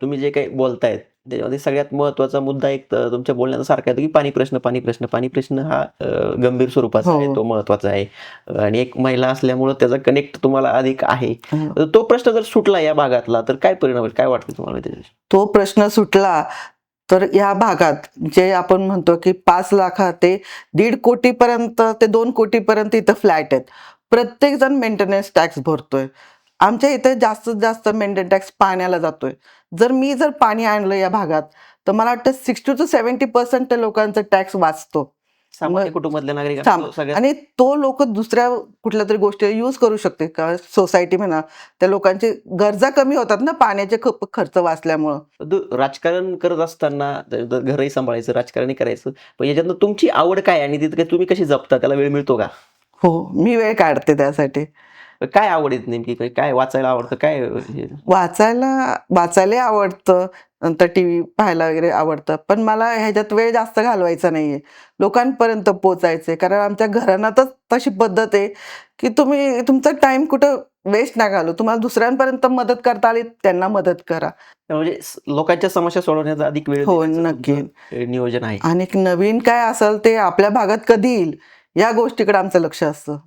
तुम्ही जे काही बोलतायत त्याच्यामध्ये सगळ्यात महत्त्वाचा मुद्दा एक तुमच्या बोलण्याचा सारखा येतो की पाणी प्रश्न हा गंभीर स्वरूपाचा आहे, हो. तो महत्त्वाचा आहे. आणि एक महिला असल्यामुळं त्याचा कनेक्ट तुम्हाला अधिक आहे. हं. तर तो प्रश्न जर सुटला या भागातला तर काय परिणाम होईल? काय वाटतं तुम्हाला त्याच्याविषयी? तो प्रश्न सुटला तर या भागात जे आपण म्हणतो की 5 लाख ते 1.5 कोटीपर्यंत ते 2 कोटीपर्यंत इथं फ्लॅट आहेत. प्रत्येक जण मेंटेनन्स टॅक्स भरतोय. आमच्या इथे जास्तीत जास्त मेंटेनन्स टॅक्स पाण्याला जातोय. जर पाणी आणलं या भागात तर मला वाटतं 60 to 70% लोकांचा टॅक्स वाचतो. सामान्य मग कुटुंबातल्या नागरिकांना तो सगळ्यात आणि तो लोक दुसऱ्या कुठल्या तरी गोष्टी यूज करू शकते का सोसायटी म्हणा त्या लोकांची गरजा कमी होतात ना पाण्याचे खर्च वाचल्यामुळं. राजकारण करत असताना घरही सांभाळायचं, राजकारणही करायचं. पण याच्यातनं तुमची आवड काय आणि तिथे तुम्ही कशी जपता? त्याला वेळ मिळतो का? हो, मी वेळ काढते त्यासाठी. काय आवड आहे नेमकी? काय वाचायला आवडतं? काय वाचायला आवडतं, नंतर टीव्ही पाहायला वगैरे आवडतं. पण मला ह्याच्यात वेळ जास्त घालवायचा नाहीये. लोकांपर्यंत पोहोचायचंय. कारण आमच्या घराण्यातच तशी पद्धत आहे, की तुम्ही तुमचा टाईम कुठं वेस्ट नका घालवू. तुम्हाला दुसऱ्यांपर्यंत मदत करता आली, त्यांना मदत करा. म्हणजे लोकांच्या समस्या सोडवण्याचा अधिक वेळ हो, देण्याचं नक्की. तुमचं नियोजन आहे. आणि नवीन काय असेल ते आपल्या भागात कधी येईल, या गोष्टीकडे आमचं लक्ष असतं.